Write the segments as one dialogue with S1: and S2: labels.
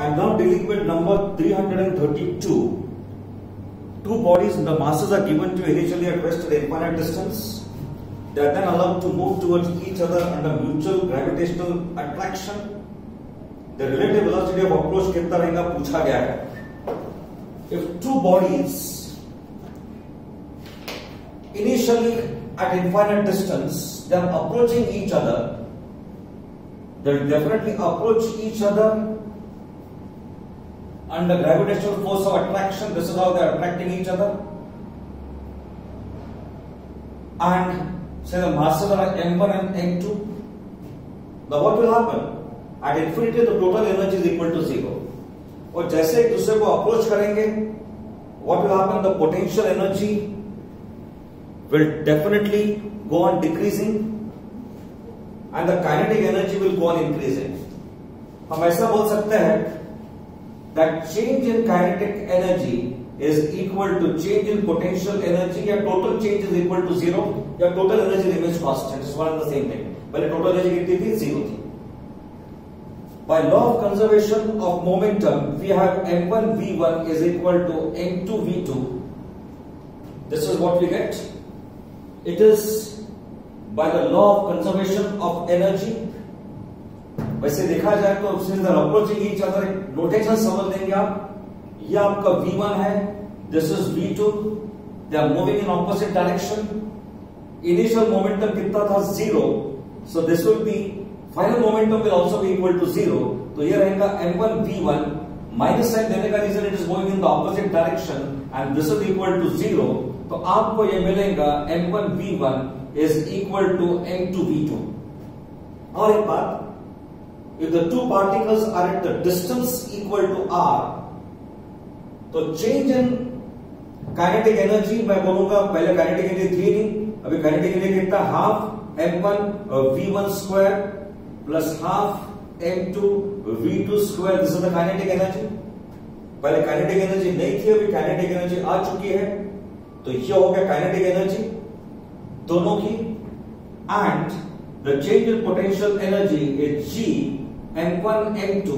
S1: I'm now dealing with number 332. Two bodies, the masses are given to initially at rest at infinite distance. They are then allowed to move towards each other under mutual gravitational attraction. The relative velocity of approach कितना रहेगा पूछा गया है. If two bodies initially at infinite distance, they are approaching each other, they will definitely approach each other under gravitational force of attraction. This is how they are attracting each other. And say the masses are m1 and m2. Now what will happen? At infinity the total energy is equal to 0. और जैसे एक दूसरे को approach करेंगे, what will happen? The potential energy will definitely go on decreasing and the kinetic energy will go on increasing. हम ऐसा बोल सकते हैं that change in kinetic energy is equal to change in potential energy, या total change is equal to 0, या total energy remains constant. It's one and the same thing. पहले total energy कितनी थी? 0 थी. By law of conservation of momentum, we have m1 v1 is equal to m2 v2. This is what we get. It is by the law of conservation of energy. वैसे देखा जाए तो since approaching each other notation समझ लेंगे आप. ये आपका v1 है, this is v2. They are moving in opposite direction. Initial momentum कितना था? 0. So this will be final momentum will also be equal to 0. तो ये रहेगा m1 v1. माइनस साइन देने का reason it is going in the opposite direction and this is equal to 0. तो आपको ये मिलेगा m1 v1 is equal to m2 v2. और एक बात, if the two particles are at the distance equal to r, तो change in kinetic energy मैं बोलूंगा, पहले kinetic energy थी नहीं, अभी kinetic energy कितना? Half m1 v1 square plus half m2 v2 square. This is the kinetic energy. पहले kinetic energy नहीं थी, अभी kinetic energy आ चुकी है. तो ये हो गया kinetic energy दोनों की. And the change in potential energy is g m1 m2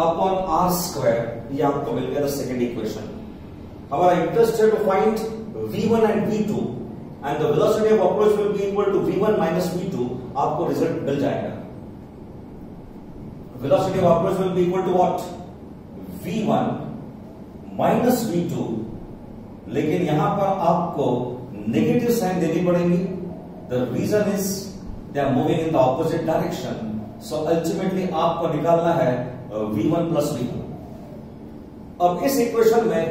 S1: upon r square. ये आपको मिल गया सेकेंड इक्वेशन. हमारा इंटरेस्ट है to find v1 and v2 and the velocity of approach will be equal to v1 minus v2. आपको result मिल जाएगा. Velocity of approach will be equal to what? v1 minus v2. लेकिन यहां पर आपको negative sign देनी पड़ेगी. The reason is they are moving in the opposite direction. So ultimately आपको निकालना है v1 plus v2. अब इस इक्वेशन में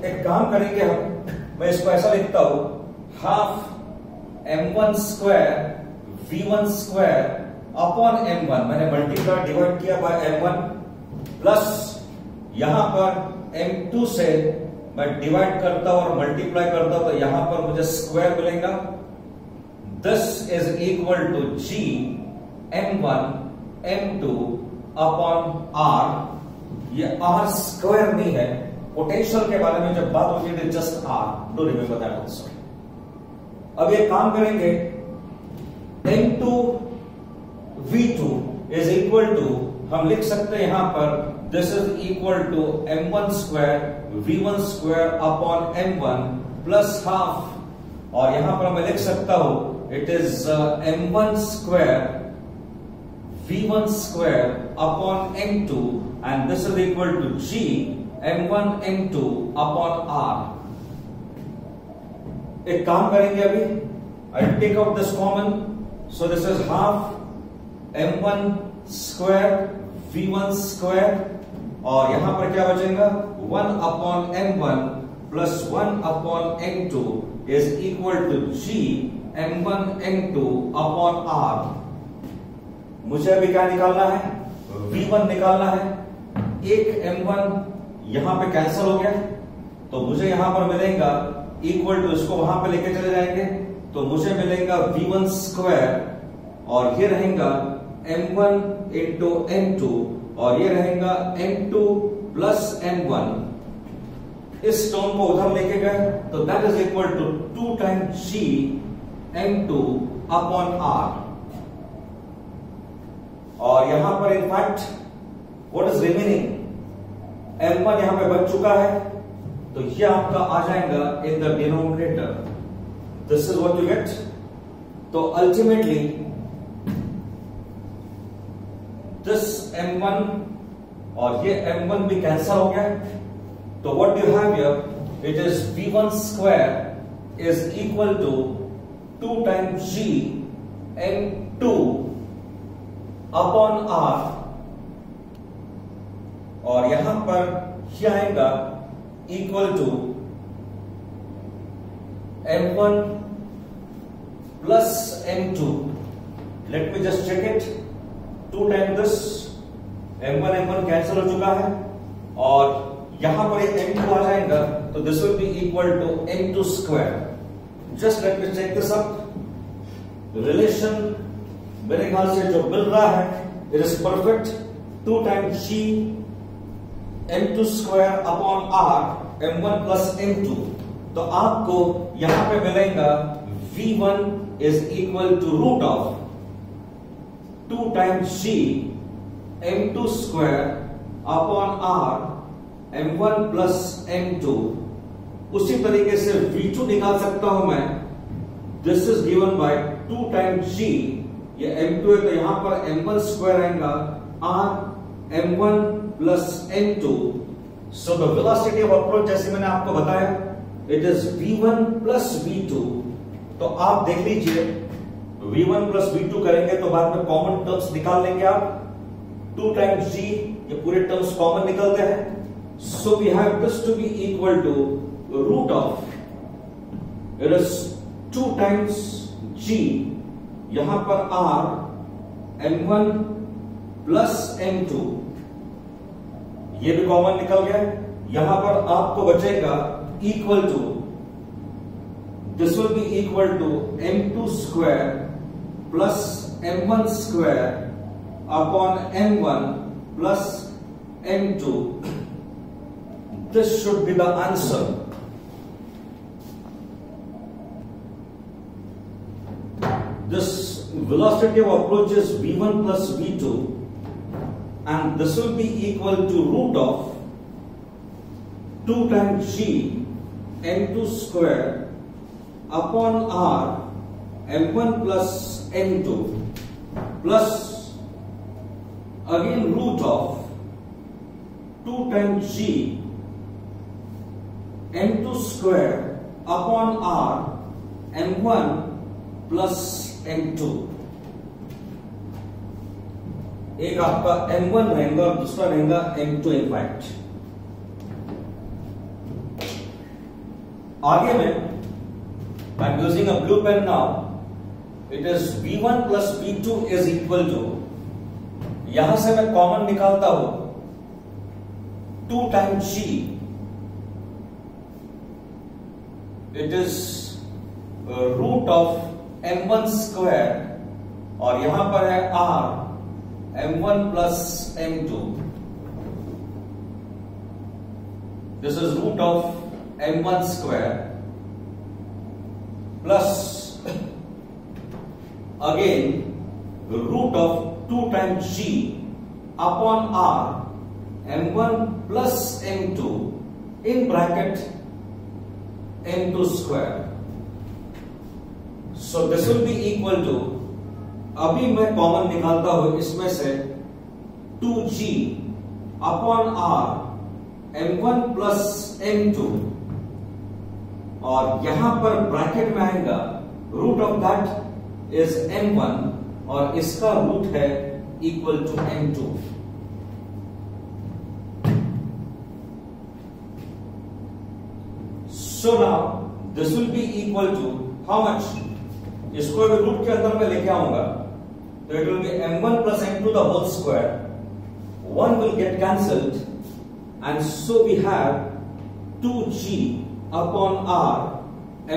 S1: एक काम करेंगे हम. मैं इसको ऐसा लिखता हूं, half m1 square v1 square upon m1. मैंने मल्टीप्लाई डिवाइड किया बाय m1 प्लस यहां पर m2 से मैं डिवाइड करता हूं और मल्टीप्लाई करता हूं, तो यहां पर मुझे स्क्वायर मिलेगा. This is equal to g m1 m2 upon r. ये r स्क्वायर नहीं है. पोटेंशियल के बारे में जब बात होती है just r. Do remember that also. अब ये काम करेंगे, m2 v2 is equal to, हम लिख सकते हैं यहां पर this is equal to m1 square v1 square upon m1 plus half. और यहां पर मैं लिख सकता हूं it is m1 square v1 square upon m2 and this is equal to g m1 m2 upon r. एक काम करेंगे अभी, I'll take out this common. So this is half m1 square v1 square और यहां पर क्या बचेगा? 1 upon m1 plus 1 upon m2 is equal to g m1 m2 upon r. मुझे अभी क्या निकालना है? v1 निकालना है. एक m1 यहां पे कैंसिल हो गया, तो मुझे यहां पर मिलेगा इक्वल टू, इसको वहां पे लेके चले जाएंगे तो मुझे मिलेगा v1 स्क्वायर और ये रहेगा m1 इंटू m2 और ये रहेगा m2 प्लस m1. इस टर्म को उधर लेके गए तो that is equal to 2 times g m2 upon r. और यहां पर in fact what is remaining? m1 यहां पे बच चुका है, तो ये आपका आ जाएगा in the denominator. This is what you get. तो अल्टीमेटली दिस m1 और ये m1 भी कैंसिल हो गया. तो what you have here, it is v1 square is equal to 2 times g m2 upon r, और यहां पर ये आएगा equal to m1 plus m2. Let me just check it. 2 time this m1 cancel हो चुका है, और यहां पर एक m2 आ जाएगा, तो this will be equal to m2 square. Just let me check this up. Relation मेरे ख्याल से जो मिल रहा है it is perfect. 2 times g m2 square upon r m1 plus m2. तो आपको यहां पे मिलेगा v1 is equal to root of 2 times g m2 square upon r m1 plus m2. उसी तरीके से v2 निकाल सकता हूं मैं. This is given by 2 times g, ये m2 है तो यहां पर m1 स्क्वायर आएगा r m1 plus m2. So the velocity of approach जैसे मैंने आपको बताया it is v1 plus v2. तो आप देख लीजिए v1 प्लस v2 करेंगे तो बाद में कॉमन टर्म्स निकाल लेंगे आप. 2 टाइम्स g, ये पूरे टर्म्स कॉमन निकलते हैं. So we have this to be equal to root of, it is 2 times g, यहां पर r m1 प्लस m2, ये भी कॉमन निकल गया. यहां पर आपको बचेगा equal to, this will be equal to m2 square plus m1 square upon m1 plus m2. This should be the answer. This velocity of approach is v1 plus v2, and this will be equal to root of 2 times g m2 square upon r m1 plus m2 plus again root of 2 times g m2 square upon r m1 plus m2. एक आपका m1 रहेगा और दूसरा रहेगा m2 in fact. आगे में I am using a blue pen now. It is v1 plus v2 is equal to, यहां से मैं कॉमन निकालता हूं 2 times g, it is root of m1 square, और यहां पर है r m1 plus m2. This is root of m1 square plus again root of 2 times g upon r m1 plus m2 in bracket m2 square. So this will be equal to, अभी मैं common निकालता हूं इसमें से 2g upon r m1 plus m2, और यहां पर bracket में आएगा root of that is m1, और इसका रूट है equal to m2. So now this will be equal to how much, इसको अगर रूट के अंदर में लेके आऊंगा तो it will be m1 plus m2 the whole square. One will get cancelled, and so we have 2g upon r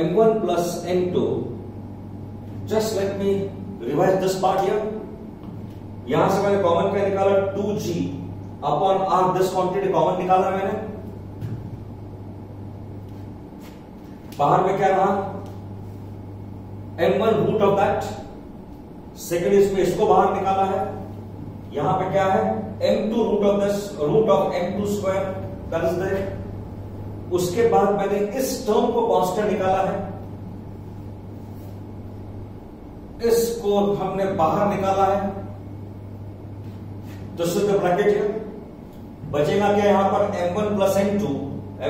S1: m1 plus m2. Just let me revise this part here. यहां से मैंने common क्या निकाला, 2g upon r, this quantity common निकाला मैंने. बाहर में क्या रहा, m1 root of that. Second इसमें इसको बाहर निकाला है. यहां पे क्या है, m2 root of this, root of m2 square. That is there. उसके बाद मैंने इस टर्म को कांस्टेंट निकाला है, इसको हमने बाहर निकाला है, तो this is the bracket here. बचेगा क्या यहां पर m1 plus m2।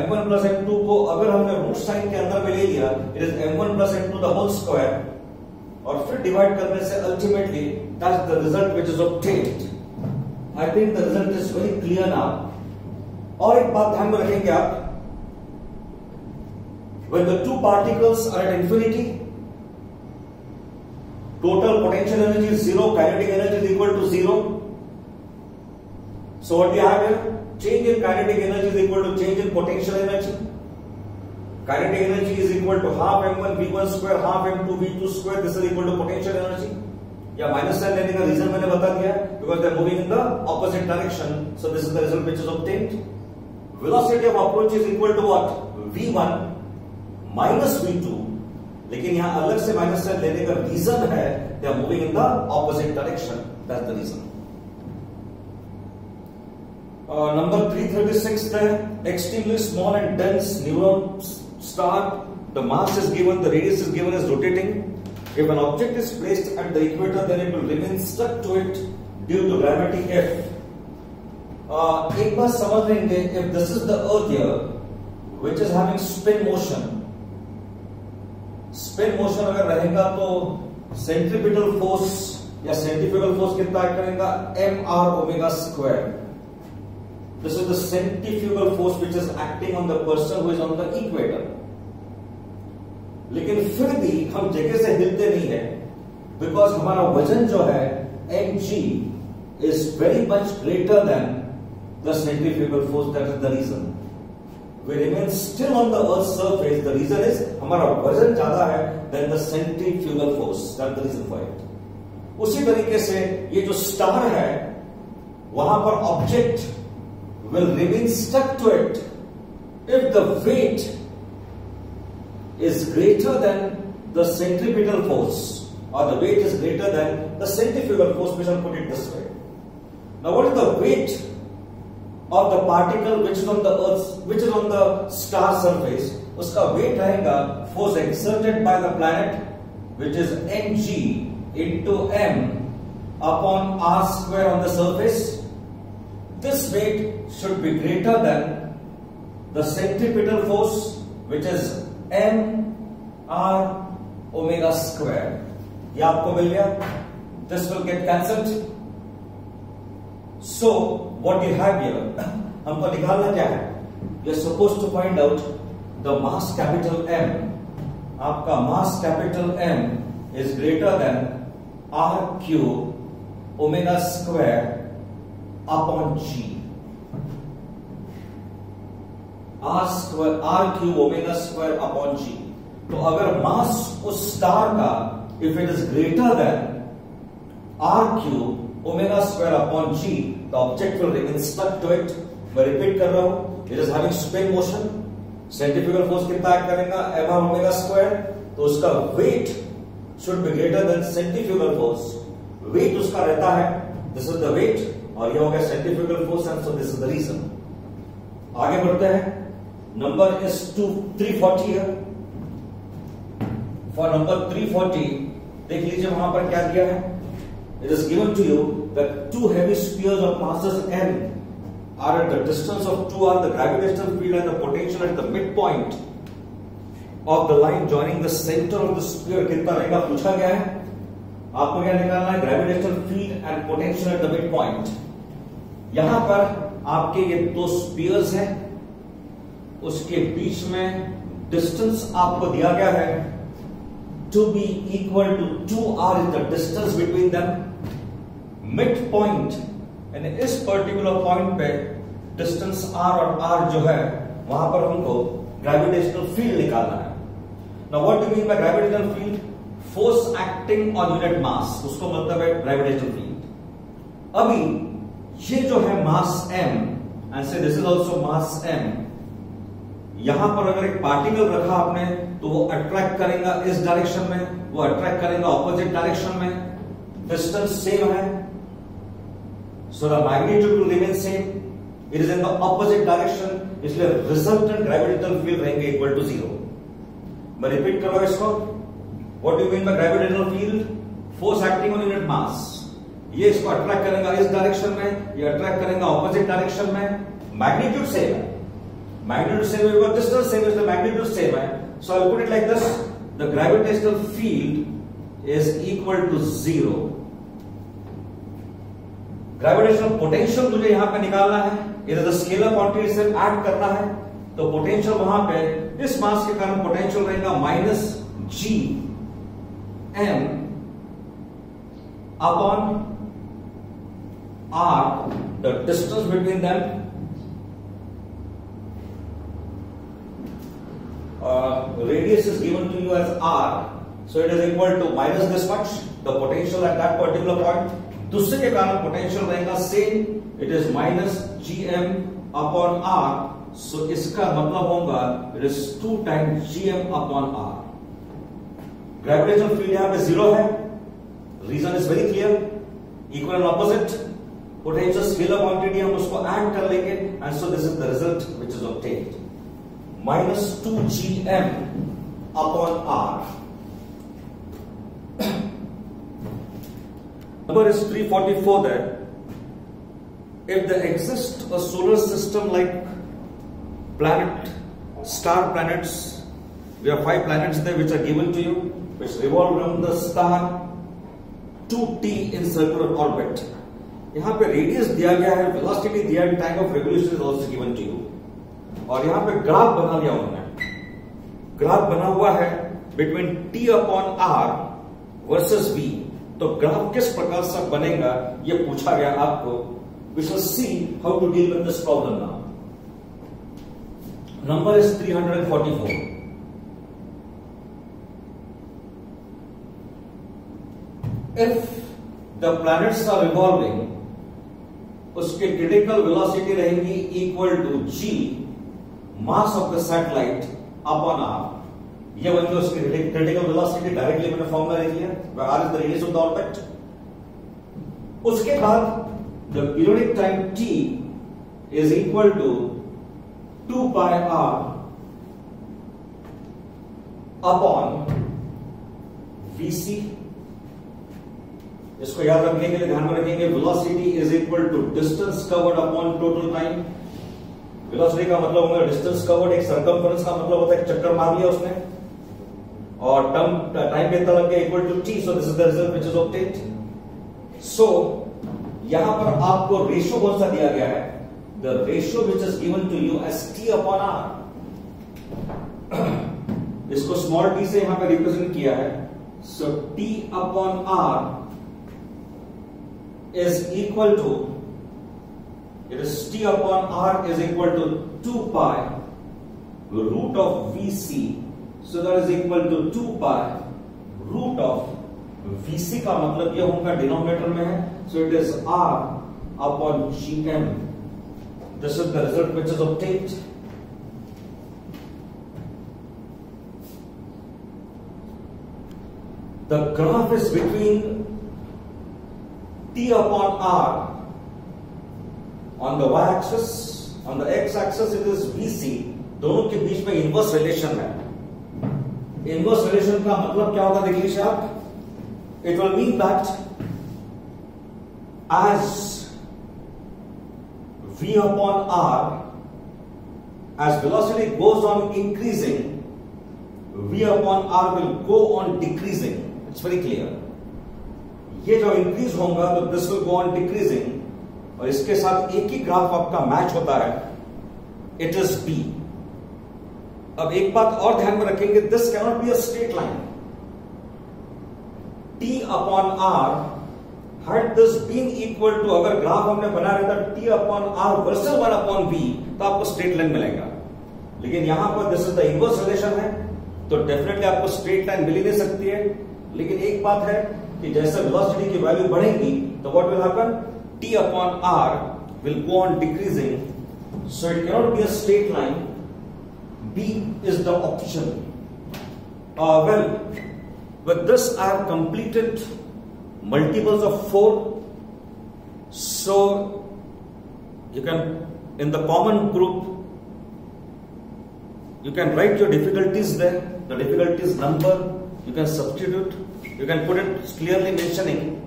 S1: m1 plus m2 को अगर हमने रूट साइन के अंदर में ले लिया, it is m1 plus m2 the whole square, और फिर डिवाइड करने से ultimately that's the result which is obtained. I think the result is very clear now. और एक बात ध्यान में रखेंगे आप, when the two particles are at infinity, total potential energy is zero, kinetic energy is equal to zero. So what do you have here? Change in kinetic energy is equal to change in potential energy. Kinetic energy is equal to half m1 v1 square, half m2 v2 square. This is equal to potential energy. या minus sign लेने का reason मैंने बता दिया, because they are moving in the opposite direction. So this is the result which is obtained. Velocity of approach is equal to what? v1 minus v2. लेकिन यहां अलग से माइनस साइन लेने का रीजन है, they are moving in the opposite direction. That's the reason. Number 336 there, extremely small and dense neutron star. The mass is given, the radius is given as rotating. If an object is placed at the equator, then it will remain stuck to it due to gravity F. एक बात समझ लेंगे, if this is the earth here, which is having spin motion अगर रहेगा तो centripetal force या centrifugal force कितना act करेगा? mr omega square. This is the centrifugal force which is acting on the person who is on the equator. लेकिन फिर भी हम जगह से हिलते नहीं है, बिकॉज हमारा वजन जो है mg is very much greater than the centrifugal force. That is the reason we remain still on the earth's surface. The reason is हमारा वजन ज्यादा है than the centrifugal force. That's the reason for it. उसी तरीके से ये जो star है, वहां पर object will remain stuck to it if the weight is greater than the centripetal force, or the weight is greater than the centrifugal force. We shall put it this way. Now what is the weight of the particle which is on the earth, which is on the star surface? Uska weight rahega force exerted by the planet, which is mg into m upon r square on the surface. This weight should be greater than the centripetal force, which is m r omega square. ये आपको मिल गया? This will get cancelled. So what you have here, हमको निकालना क्या है? You are supposed to find out the mass capital M. आपका mass capital M is greater than r cube omega square upon g. r cube omega square upon g. तो अगर मास उस star का if it is greater than r cube omega square upon g, the object will remain stuck to it. मैं repeat कर रहा हूं, it is having spin motion. Centrifugal force कितना act करेगा? mr omega square. तो उसका weight should be greater than centrifugal force. Weight उसका रहता है, दिस इज द वेट, और ये हो गया centrifugal force, and so this is the reason. आगे बढ़ते हैं. नंबर इज 340 है. फॉर नंबर 340 देख लीजिए वहां पर क्या दिया है. It is given to you that two heavy spheres of masses m are at the distance of 2r. The gravitational field and the potential at the midpoint of the line joining the center of the sphere कितना रहेगा पूछा गया है. आपको क्या निकालना है? Gravitational field and potential at the mid point. यहां पर आपके ये दो स्फीयर्स हैं, उसके बीच में डिस्टेंस आपको दिया गया है to be equal to 2r is the distance between them. Mid point यानी इस पर्टिकुलर पॉइंट पे डिस्टेंस r और r जो है वहां पर हमको ग्रेविटेशनल फील्ड निकालना है. Now what do mean by gravitational field? Force acting on unit mass, उसको मतलब है ग्रेविटेशनल फील्ड. अभी ये जो है मास m, एंड से this is also mass m. यहां पर अगर एक पार्टिकल रखा आपने तो वो अट्रैक्ट करेगा इस डायरेक्शन में, वो अट्रैक्ट करेगा ऑपोजिट डायरेक्शन में. डिस्टेंस सेम है, so the magnitude will remain same. It is in the opposite direction, इसलिए रिजल्टेंट ग्रेविटेशनल फील्ड रहेंगे इक्वल टू 0। मैं रिपीट कर रहा हूं इसको। What do you mean by gravitational field? Force acting on unit mass. ये इसको अट्रैक्ट करेगा इस डायरेक्शन में, ये अट्रैक्ट करेगा ऑपोजिट डायरेक्शन में। मैग्नीट्यूड सेम है, मैग्नीट्यूड सेम है, डिस्टेंस सेम है, मैग्नीट्यूड सेम है। So I put it like this, the gravitational field is equal to 0। Gravitational potential मुझे यहां पे निकालना है, it is the scalar quantity से ऐड करना है। तो पोटेंशियल वहां पे इस मास के कारण पोटेंशियल रहेगा minus G M upon R, the distance between them. Radius is given to you as r, so it is equal to minus this much, the potential at that particular point. दूसरे के कारण potential रहेगा same, it is minus gm upon r, so इसका मतलब होगा it is 2 times gm upon r। Gravitational field यहां पे 0 है, reason is very clear, equal and opposite, potential scalar quantity हम उसको ऐड कर लेंगे, and so this is the result which is obtained, minus 2 gm upon r. Number is 344 there. If there exists a solar system like planet, star planets, we have 5 planets there which are given to you, which revolve around the star 2t in circular orbit. यहाँ पे radius दिया गया है, velocity दिया है, time of revolution is also given to you. और यहां पे ग्राफ बना लिया उन्होंने, ग्राफ बना हुआ है between t upon r versus v। तो ग्राफ किस प्रकार से बनेगा ये पूछा गया आपको। We shall see how to deal with this problem now. Number is 344। If the planets are revolving, उसके क्रिटिकल वेलोसिटी रहेंगी equal to g mass of the satellite upon r। ये बन गई उसकी क्रिटिकल वेलोसिटी, डायरेक्टली मैंने formula लिख लिया, r is the radius of the orbit. उसके बाद the periodic time t is equal to 2 pi r upon vc। इसको याद रखने के लिए ध्यान में रखेंगे, velocity is equal to distance covered upon total time. Velocity का मतलब होगा डिस्टेंस कवर्ड, एक सर्कमफरेंस का मतलब होता है चक्कर मार लिया उसने, और टाइम कितना लग गया equal to t, so this is the result which is obtained. So यहां पर आपको रेशियो कौन सा दिया गया है? The ratio which is given to you as t upon r। इसको स्मॉल t से यहां पर रिप्रेजेंट किया है, so t upon r is equal to, it is t upon r is equal to 2 pi root of vc, so that is equal to 2 pi root of vc का मतलब ये होगा denominator में है, so it is r upon gm। this is the result which is obtained। the graph is between t upon r on the y-axis, on the x-axis it is vc। दोनों के बीच में inverse relation है। Inverse relation का मतलब क्या होगा देख लीजिए आप। It will mean that as v upon r, as velocity goes on increasing, v upon r will go on decreasing। It's very clear। ये जो इंक्रीज होगा तो this will go on decreasing, और इसके साथ एक ही ग्राफ आपका मैच होता है, इट इज b। अब एक बात और ध्यान में रखेंगे, this can not be a straight line. t upon r had this been equal to, अगर ग्राफ हमने बना रहा था t upon r versus 1 upon v, तो आपको स्ट्रेट लाइन मिलेगा। लेकिन यहां पर this is the inverse relation है, तो डेफिनेटली आपको स्ट्रेट लाइन मिल ही नहीं सकती है। लेकिन एक बात है कि जैसे वेलोसिटी की वैल्यू बढ़ेगी तो what will happen, t upon r will go on decreasing, so it cannot be a straight line। b is the option। Well, with this I have completed multiples of 4, so you can in the common group, you can write your difficulties there, the difficulties number, you can substitute, you can put it clearly mentioning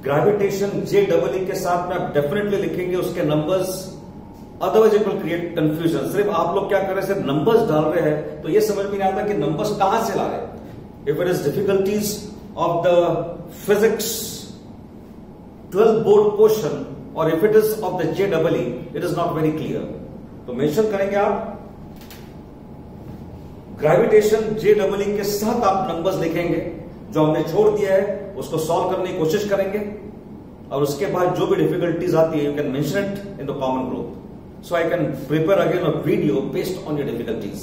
S1: gravitation JEE के साथ में आप definitely लिखेंगे उसके numbers, otherwise it will create confusion. सिर्फ आप लोग क्या कर रहे हैं, सिर्फ नंबर्स डाल रहे हैं तो ये समझ में नहीं आता कि नंबर्स कहां से ला रहे हैं। If it is difficulties of the physics 12 board question और if it is of the JEE, it is not very clear. तो मेंशन करेंगे आप ग्रेविटेशन JEE के साथ आप नंबर्स लिखेंगे, जो हमने छोड़ दिया है उसको सॉल्व करने की कोशिश करेंगे और उसके बाद जो भी डिफिकल्टीज आती है you can mention it in the common group, so I can prepare again a video based on your difficulties.